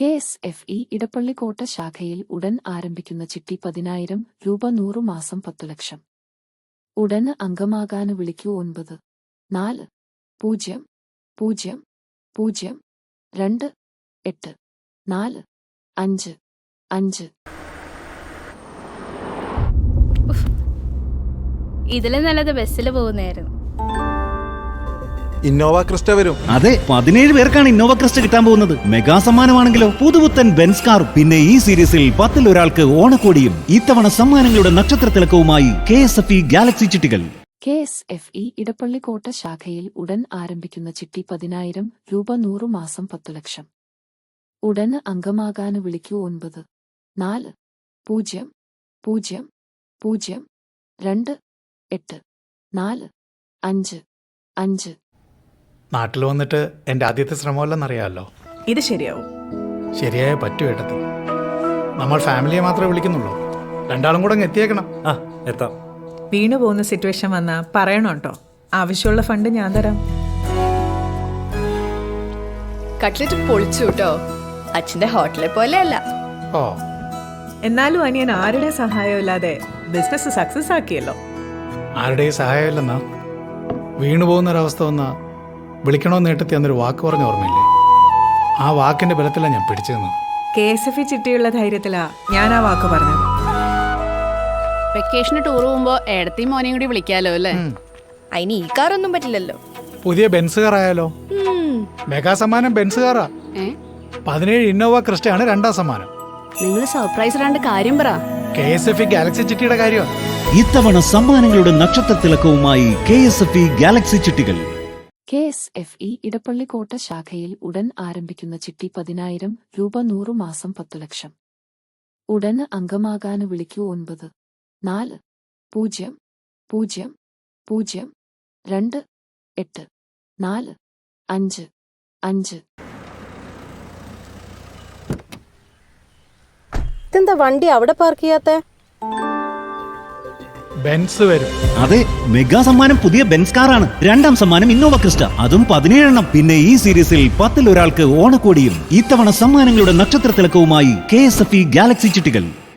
KSFE ഇടപ്പള്ളിക്കോട്ട ശാഖയിൽ ഉടൻ ആരംഭിക്കുന്ന ചിട്ടി 10,000 രൂപ 100 മാസം 10 ലക്ഷം. ഉടന് അംഗമാകാന് വിളിക്കൂ 94002845. ഇതിലും നല്ലത് ബസ്സിൽ പോകുന്നതായിരുന്നു. ഇന്നോവ ക്രിസ്റ്റ വരും. അതെ, 17 പേർക്കാണ് ഇന്നോവ ക്രിസ്റ്റ കിട്ടാൻ പോകുന്നത്. മെഗാ സമ്മാനമാണെങ്കിലോ പുതുപുത്തൻ ബെൻസ് കാർ. പിന്നെ ഈ സീരീസിൽ 10 ഒരാൾക്ക് ഓണക്കോടിയും. ഇത്തവണ സമ്മാനങ്ങളുടെ നക്ഷത്രത്തിലക്കവുമായി KSFE ഗാലക്സി ചിട്ടികൾ. KSFE ഇടപ്പള്ളിക്കോട്ട ശാഖയിൽ ഉടൻ ആരംഭിക്കുന്ന ചിട്ടി 10,000 രൂപ 100 മാസം 10 ലക്ഷം. ഉടന് അംഗമാകാന് വിളിക്കൂ 94002845. നാട്ടിൽ വന്നിട്ട് എൻ്റെ ആദ്യത്തെ ശ്രമമല്ലെന്നറിയാമല്ലോ. ഇത് ശരിയാവും. ശരിയായ പറ്റു കേട്ടത്. നമ്മൾ ഫാമിലിയെ മാത്രമേ വിളിക്കുന്നുള്ളൂ. രണ്ടാളും കൂടെ അങ്ങ് എത്തിയേക്കണം. എത്താം. വീണു പോകുന്ന സിറ്റുവേഷൻ വന്നാ പറയണം കേട്ടോ. ആവശ്യമുള്ള ഫണ്ട് ഞാൻ തരാം. കട്ട്ലറ്റ് പൊളിച്ചു കേട്ടോ. അച്ഛന്റെ ഹോട്ടലെ പോലെ അല്ല. ഓ, എന്നാലും അനിയൻ ആരുടെ സഹായം ഇല്ലാതെ ബിസിനസ് സക്സസ് ആക്കിയല്ലോ. ആരുടെയും സഹായമില്ലെന്നാ. വീണു പോകുന്നൊരവസ്ഥ വന്നാ വിളിക്കണമെന്ന് നേട്ടത്തി അന്നൊരു വാക്ക് പറഞ്ഞ ഓർമ്മയില്ലേ? ആ വാക്കിന്റെ ബലത്തിലാണ് ഞാൻ പിടിച്ചു നിന്നത്. KSFE ചിട്ടിയുള്ള ധൈര്യത്തിലാ ഞാൻ ആ വാക്ക് പറഞ്ഞത്. വെക്കേഷന് ടൂർ പോകുമ്പോ ഏടത്തെയും മോനെയും കൂടി വിളിക്കാലോ അല്ലേ? അതിന് ഈ കാറൊന്നും പറ്റില്ലല്ലോ. പുതിയ ബെൻസ് കാർ ആയാലോ? മെഗാ സമ്മാനം ബെൻസ് കാറാ. 17 ഇന്നോവ ക്രിസ്റ്റയാണ് രണ്ടാം സമ്മാനം. നിങ്ങൾ സർപ്രൈസ് ഇടാണ്ട് കാര്യം പറ. KSFE ഗാലക്സി ചിട്ടിയുടെ കാര്യമാണ്. ഇത്തവണ സമ്മാനങ്ങളുടെ നക്ഷത്രത്തിലക്കവുമായി KSFE ഗാലക്സി ചിട്ടികൾ. KSFE ഇടപ്പള്ളിക്കോട്ട ശാഖയിൽ ഉടൻ ആരംഭിക്കുന്ന ചിട്ടി 10,000 രൂപ 100 മാസം 10 ലക്ഷം. ഉടന് അംഗമാകാന് വിളിക്കൂ 94002845. ഇതെന്താ വണ്ടി അവിടെ പാർക്ക് ചെയ്യാത്ത? ബെൻസ് വരും. അതെ, മെഗാ സമ്മാനം പുതിയ ബെൻസ് കാറാണ്. രണ്ടാം സമ്മാനം ഇന്നോവ ക്രിസ്റ്റ, അതും 17 എണ്ണം. പിന്നെ ഈ സീരീസിൽ 10 ഒരാൾക്ക് ഓണക്കോടിയും. ഇത്തവണ സമ്മാനങ്ങളുടെ നക്ഷത്രത്തിലക്കവുമായി KSFE ഗാലക്സി ചിട്ടികൾ.